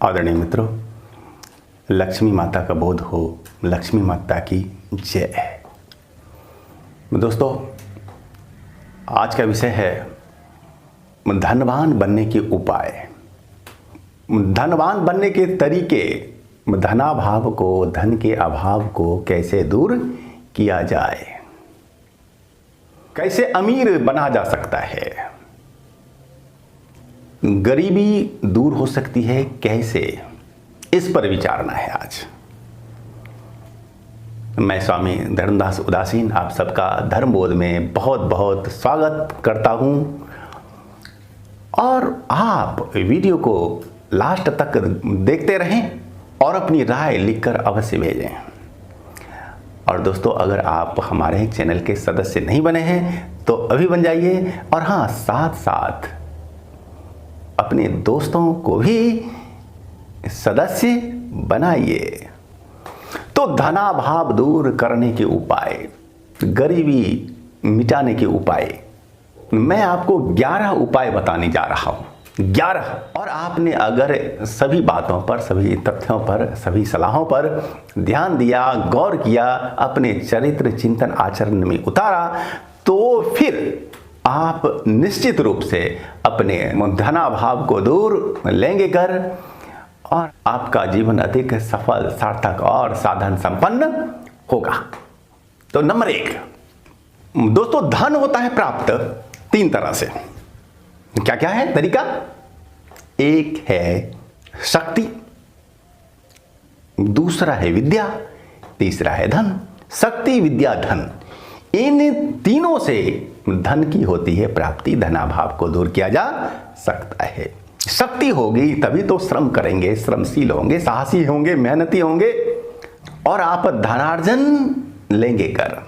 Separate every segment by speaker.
Speaker 1: आदरणीय मित्रों, लक्ष्मी माता का बोध हो, लक्ष्मी माता की जय। दोस्तों, आज का विषय है धनवान बनने के उपाय, धनवान बनने के तरीके, धनाभाव को, धन के अभाव को कैसे दूर किया जाए, कैसे अमीर बना जा सकता है, गरीबी दूर हो सकती है कैसे, इस पर विचारना है आज। मैं स्वामी धर्मदास उदासीन आप सबका धर्मबोध में बहुत बहुत स्वागत करता हूं और आप वीडियो को लास्ट तक देखते रहें और अपनी राय लिखकर अवश्य भेजें। और दोस्तों, अगर आप हमारे चैनल के सदस्य नहीं बने हैं तो अभी बन जाइए और हाँ, साथ साथ अपने दोस्तों को भी सदस्य बनाइए। तो धनाभाव दूर करने के उपाय, गरीबी मिटाने के उपाय, मैं आपको 11 उपाय बताने जा रहा हूं। 11। और आपने अगर सभी बातों पर, सभी तथ्यों पर, सभी सलाहों पर ध्यान दिया, गौर किया, अपने चरित्र चिंतन आचरण में उतारा, तो फिर आप निश्चित रूप से अपने धनाभाव को दूर लेंगे कर और आपका जीवन अधिक सफल, सार्थक और साधन संपन्न होगा। तो नंबर 1, दोस्तों, धन होता है प्राप्त 3 तरह से। क्या क्या है तरीका? एक है शक्ति, दूसरा है विद्या, तीसरा है धन। शक्ति, विद्या, धन, इन तीनों से धन की होती है प्राप्ति, धनाभाव को दूर किया जा सकता है। शक्ति होगी तभी तो श्रम करेंगे, श्रमशील होंगे, साहसी होंगे, मेहनती होंगे और आप धनार्जन लेंगे कर।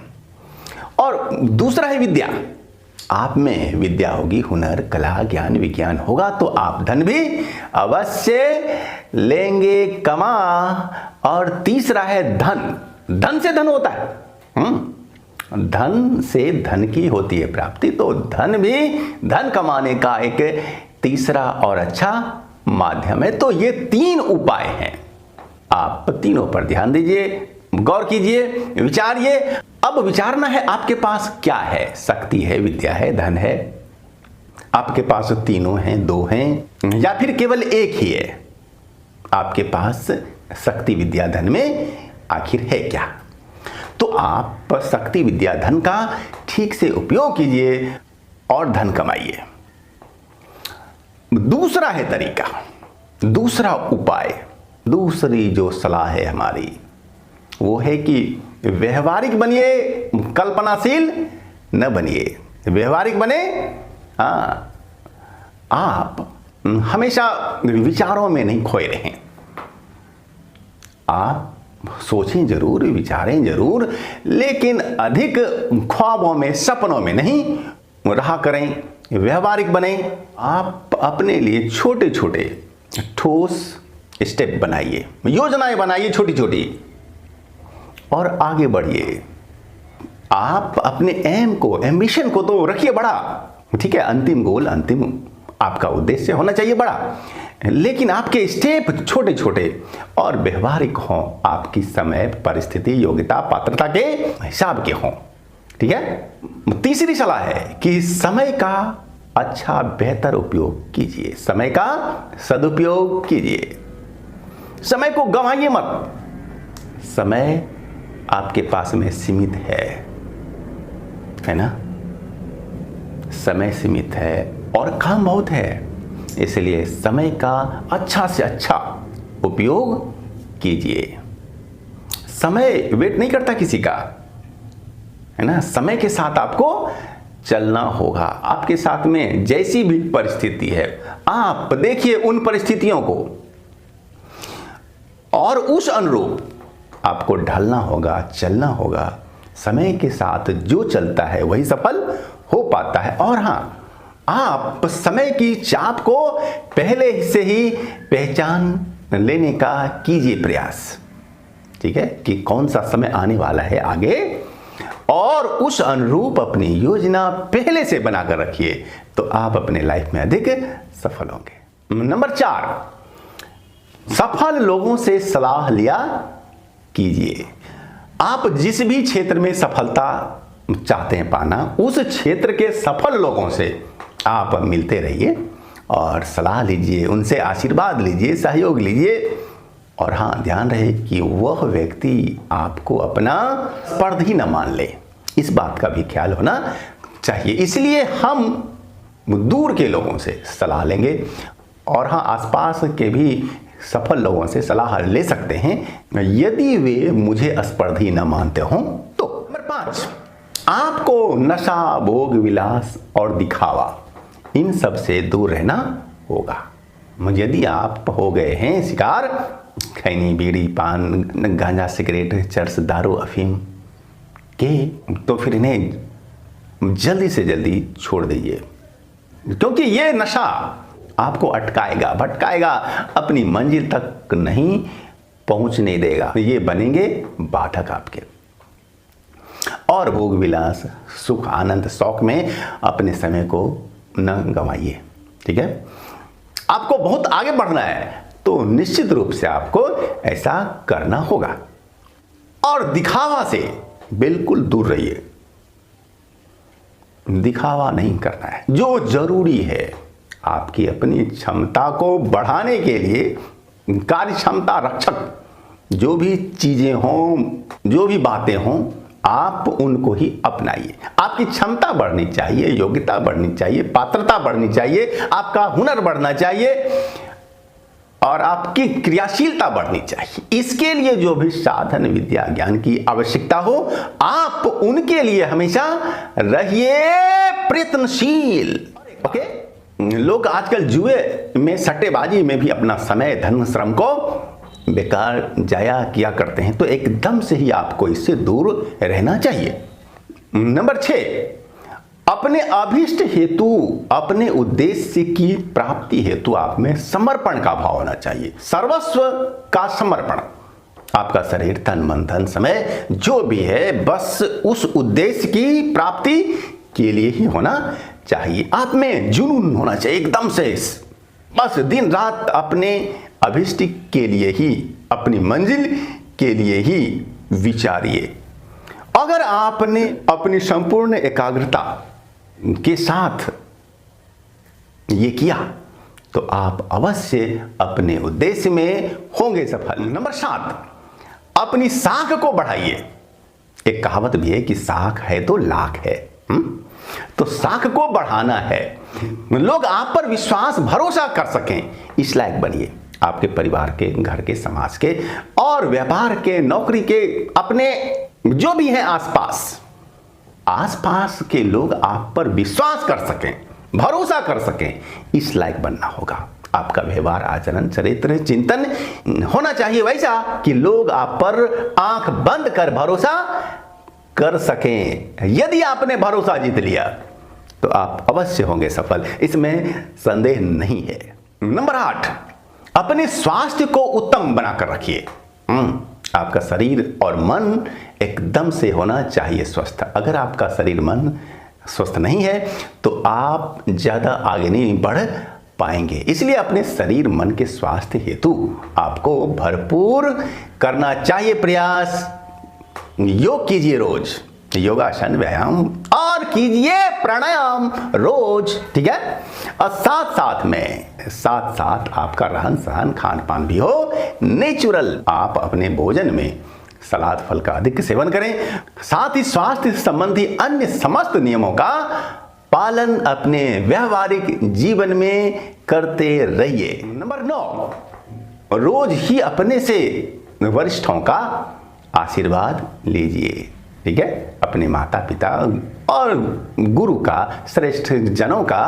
Speaker 1: और दूसरा है विद्या, आप में विद्या होगी, हुनर, कला, ज्ञान, विज्ञान होगा तो आप धन भी अवश्य लेंगे कमा। और तीसरा है धन, धन से धन होता है। धन से धन की होती है प्राप्ति, तो धन भी, धन कमाने का एक तीसरा और अच्छा माध्यम है। तो ये 3 उपाय हैं, आप तीनों पर ध्यान दीजिए, गौर कीजिए, विचारिए। अब विचारना है आपके पास क्या है। शक्ति है, विद्या है, धन है, आपके पास तीनों हैं, 2 हैं, या फिर केवल एक ही है। आपके पास शक्ति, विद्या, धन में आखिर है क्या? तो आप शक्ति, विद्या, धन का ठीक से उपयोग कीजिए और धन कमाइए। दूसरा है तरीका, दूसरा उपाय, दूसरी जो सलाह है हमारी, वो है कि व्यवहारिक बनिए, कल्पनाशील न बनिए। व्यवहारिक बने, आप हमेशा विचारों में नहीं खोए रहें। आप सोचें जरूर, विचारें जरूर, लेकिन अधिक ख्वाबों में, सपनों में नहीं रहा करें। व्यवहारिक बने। आप अपने लिए छोटे छोटे ठोस स्टेप बनाइए, योजनाएं बनाइए छोटी छोटी और आगे बढ़िए। आप अपने एम को, एम्बिशन को तो रखिए बड़ा, ठीक है, अंतिम गोल, अंतिम आपका उद्देश्य होना चाहिए बड़ा, लेकिन आपके स्टेप छोटे छोटे और व्यवहारिक हों, आपकी समय, परिस्थिति, योग्यता, पात्रता के हिसाब के हों, ठीक है। तीसरी सलाह है कि समय का अच्छा, बेहतर उपयोग कीजिए, समय का सदुपयोग कीजिए, समय को गंवाइए मत। समय आपके पास में सीमित है ना, समय सीमित है और काम बहुत है, इसलिए समय का अच्छा से अच्छा उपयोग कीजिए। समय वेट नहीं करता किसी का, है ना। समय के साथ आपको चलना होगा। आपके साथ में जैसी भी परिस्थिति है, आप देखिए उन परिस्थितियों को और उस अनुरूप आपको ढलना होगा, चलना होगा। समय के साथ जो चलता है वही सफल हो पाता है। और हाँ, आप समय की चाप को पहले से ही पहचान लेने का कीजिए प्रयास, ठीक है, कि कौन सा समय आने वाला है आगे, और उस अनुरूप अपनी योजना पहले से बनाकर रखिए, तो आप अपने लाइफ में अधिक सफल होंगे। नंबर 4, सफल लोगों से सलाह लिया कीजिए। आप जिस भी क्षेत्र में सफलता चाहते हैं पाना, उस क्षेत्र के सफल लोगों से आप मिलते रहिए और सलाह लीजिए, उनसे आशीर्वाद लीजिए, सहयोग लीजिए। और हाँ, ध्यान रहे कि वह व्यक्ति आपको अपना स्पर्धी न मान ले, इस बात का भी ख्याल होना चाहिए। इसलिए हम दूर के लोगों से सलाह लेंगे और हाँ, आसपास के भी सफल लोगों से सलाह ले सकते हैं यदि वे मुझे स्पर्धी न मानते हों तो। नंबर 5, आपको नशा, भोग विलास और दिखावा, इन सब से दूर रहना होगा। यदि आप हो गए हैं शिकार खैनी, बीड़ी, पान, गांजा, सिगरेट, चरस, दारू, अफीम के, तो फिर इन्हें जल्दी से जल्दी छोड़ दीजिए, क्योंकि ये नशा आपको अटकाएगा, भटकाएगा, अपनी मंजिल तक नहीं पहुंचने देगा। ये बनेंगे बाधक आपके। और भोग विलास, सुख, आनंद, शौक में अपने समय को न गंवाइए। ठीक है, आपको बहुत आगे बढ़ना है तो निश्चित रूप से आपको ऐसा करना होगा। और दिखावा से बिल्कुल दूर रहिए। दिखावा नहीं करना है। जो जरूरी है आपकी अपनी क्षमता को बढ़ाने के लिए, कार्य क्षमता रक्षक जो भी चीजें हों, जो भी बातें हों, आप उनको ही अपनाइए। आपकी क्षमता बढ़नी चाहिए, योग्यता बढ़नी चाहिए, पात्रता बढ़नी चाहिए, आपका हुनर बढ़ना चाहिए और आपकी क्रियाशीलता बढ़नी चाहिए। इसके लिए जो भी साधन, विद्या, ज्ञान की आवश्यकता हो, आप उनके लिए हमेशा रहिए प्रयत्नशील। ओके, लोग आजकल जुए में, सट्टेबाजी में भी अपना समय, धन, श्रम को बेकार जाया किया करते हैं, तो एकदम से ही आपको इससे दूर रहना चाहिए। नंबर 6, अपने अभीष्ट हेतु, अपने उद्देश्य की प्राप्ति हेतु आप में समर्पण का भाव होना चाहिए। सर्वस्व का समर्पण, आपका शरीर, तन, मन, धन, समय जो भी है, बस उस उद्देश्य की प्राप्ति के लिए ही होना चाहिए। आप में जुनून होना चाहिए एकदम से, बस दिन रात अपने अभिष्ट के लिए ही, अपनी मंजिल के लिए ही विचारिए। अगर आपने अपनी संपूर्ण एकाग्रता के साथ ये किया तो आप अवश्य अपने उद्देश्य में होंगे सफल। नंबर 7, अपनी साख को बढ़ाइए। एक कहावत भी है कि साख है तो लाख है। तो साख को बढ़ाना है, लोग आप पर विश्वास, भरोसा कर सकें, इस लायक बनिए। आपके परिवार के, घर के, समाज के और व्यापार के, नौकरी के, अपने जो भी हैं आसपास के लोग आप पर विश्वास कर सकें, भरोसा कर सकें, इस लायक बनना होगा। आपका व्यवहार, आचरण, चरित्र, चिंतन होना चाहिए वैसा कि लोग आप पर आंख बंद कर भरोसा कर सकें। यदि आपने भरोसा जीत लिया तो आप अवश्य होंगे सफल, इसमें संदेह नहीं है। नंबर 8, अपने स्वास्थ्य को उत्तम बनाकर रखिए। आपका शरीर और मन एकदम से होना चाहिए स्वस्थ। अगर आपका शरीर, मन स्वस्थ नहीं है तो आप ज्यादा आगे नहीं बढ़ पाएंगे। इसलिए अपने शरीर, मन के स्वास्थ्य हेतु आपको भरपूर करना चाहिए प्रयास। योग कीजिए रोज, योगासन, व्यायाम, और कीजिए प्राणायाम रोज। ठीक है, और साथ साथ आपका रहन सहन, खान पान भी हो नेचुरल। आप अपने भोजन में सलाद, फल का अधिक सेवन करें। साथ ही स्वास्थ्य संबंधी अन्य समस्त नियमों का पालन अपने व्यवहारिक जीवन में करते रहिए। नंबर 9, रोज ही अपने से वरिष्ठों का आशीर्वाद लीजिए। ठीक है, अपने माता पिता और गुरु का, श्रेष्ठ जनों का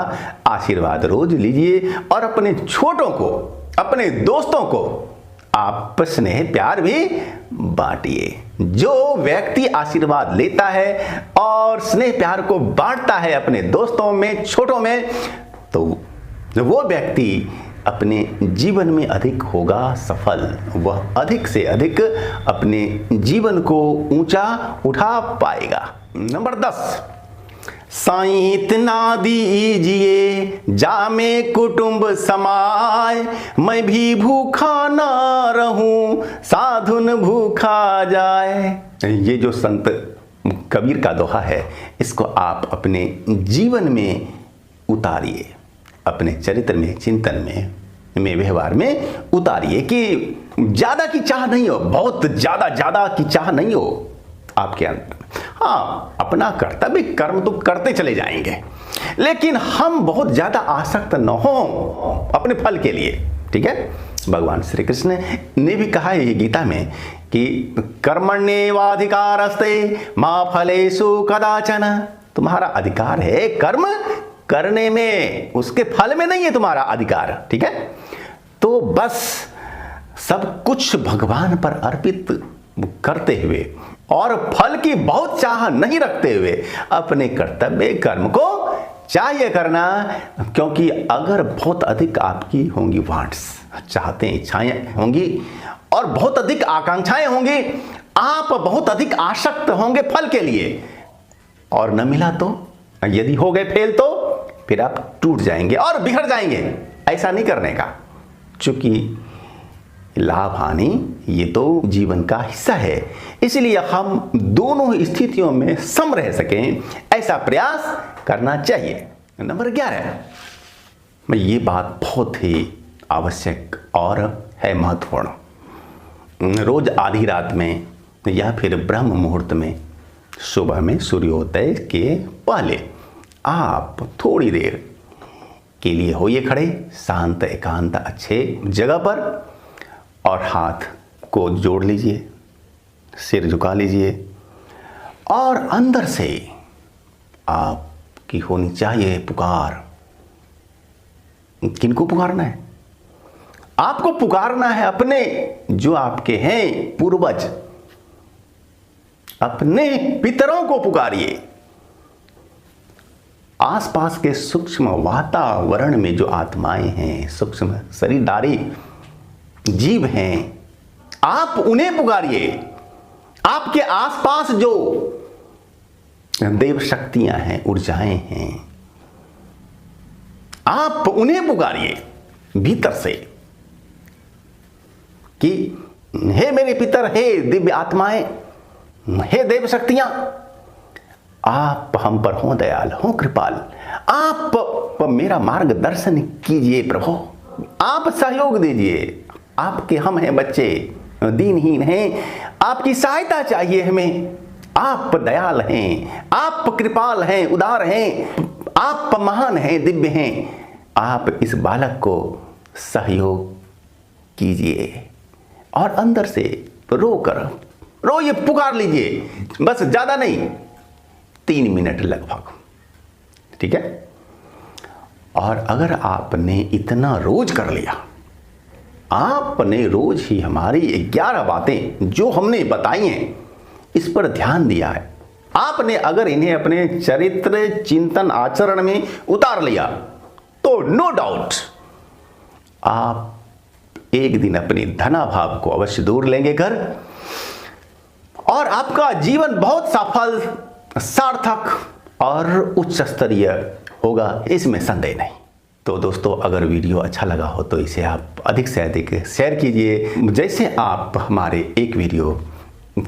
Speaker 1: आशीर्वाद रोज लीजिए और अपने छोटों को, अपने दोस्तों को आप स्नेह प्यार भी बांटिए। जो व्यक्ति आशीर्वाद लेता है और स्नेह प्यार को बांटता है अपने दोस्तों में, छोटों में, तो वो व्यक्ति अपने जीवन में अधिक होगा सफल। वह अधिक से अधिक अपने जीवन को ऊंचा उठा पाएगा। नंबर 10, साईं इतना दीजिए जामे कुटुंब समाय, मैं भी भूखा ना रहूं साधुन भूखा जाए। ये जो संत कबीर का दोहा है, इसको आप अपने जीवन में उतारिए, अपने चरित्र में, चिंतन में व्यवहार में उतारिए कि ज्यादा की चाह नहीं हो, बहुत ज्यादा की चाह नहीं हो आपके अंदर। हाँ, अपना कर्तव्य कर्म तो करते चले जाएंगे, लेकिन हम बहुत ज्यादा आसक्त न हो अपने फल के लिए। ठीक है, भगवान श्री कृष्ण ने भी कहा है गीता में कि कर्मण्येवाधिकारस्ते मा फलेषु कदाचन। तुम्हारा अधिकार है कर्म करने में, उसके फल में नहीं है तुम्हारा अधिकार। ठीक है, तो बस सब कुछ भगवान पर अर्पित करते हुए और फल की बहुत चाह नहीं रखते हुए अपने कर्तव्य कर्म को चाहिए करना। क्योंकि अगर बहुत अधिक आपकी होंगी वांट्स, चाहते इच्छाएं होंगी और बहुत अधिक आकांक्षाएं होंगी, आप बहुत अधिक आसक्त होंगे फल के लिए, और न मिला तो, यदि हो गए फेल तो फिर आप टूट जाएंगे और बिखर जाएंगे। ऐसा नहीं करने का, क्योंकि लाभ हानि ये तो जीवन का हिस्सा है, इसलिए हम दोनों स्थितियों में सम रह सकें, ऐसा प्रयास करना चाहिए। नंबर 11, ये बात बहुत ही आवश्यक और है महत्वपूर्ण। रोज आधी रात में या फिर ब्रह्म मुहूर्त में, सुबह में सूर्योदय के पहले आप थोड़ी देर के लिए होइए खड़े, शांत एकांत अच्छे जगह पर, और हाथ को जोड़ लीजिए, सिर झुका लीजिए, और अंदर से आपकी होनी चाहिए पुकार। किनको पुकारना है? आपको पुकारना है अपने जो आपके हैं पूर्वज, अपने पितरों को पुकारिए। आसपास के सूक्ष्म वातावरण में जो आत्माएं हैं, सूक्ष्म शरीरधारी जीव हैं, आप उन्हें पुकारिए। आपके आसपास जो देव शक्तियां हैं, ऊर्जाएं हैं, आप उन्हें पुकारिए भीतर से कि हे मेरे पितर, हे दिव्य आत्माएं, हे देव शक्तियां, आप हम पर हो दयाल, हो कृपाल, आप मेरा मार्गदर्शन कीजिए प्रभु, आप सहयोग दीजिए। आपके हम हैं बच्चे, दीनहीन हैं, आपकी सहायता चाहिए हमें। आप दयाल हैं, आप कृपाल हैं, उदार हैं, आप महान हैं, दिव्य हैं, आप इस बालक को सहयोग कीजिए। और अंदर से रोइए, पुकार लीजिए, बस ज्यादा नहीं, 3 मिनट लगभग। ठीक है, और अगर आपने इतना रोज कर लिया, आपने रोज ही हमारी 11 बातें जो हमने बताई हैं इस पर ध्यान दिया है, आपने अगर इन्हें अपने चरित्र चिंतन आचरण में उतार लिया, तो नो डाउट आप एक दिन अपने धनाभाव को अवश्य दूर लेंगे घर, और आपका जीवन बहुत सफल, सार्थक और उच्च स्तरीय होगा, इसमें संदेह नहीं। तो दोस्तों, अगर वीडियो अच्छा लगा हो तो इसे आप अधिक से अधिक शेयर कीजिए। जैसे आप हमारे एक वीडियो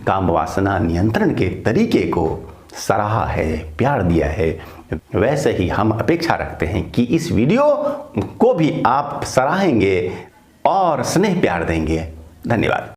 Speaker 1: काम वासना नियंत्रण के तरीके को सराहा है, प्यार दिया है, वैसे ही हम अपेक्षा रखते हैं कि इस वीडियो को भी आप सराहेंगे और स्नेह प्यार देंगे। धन्यवाद।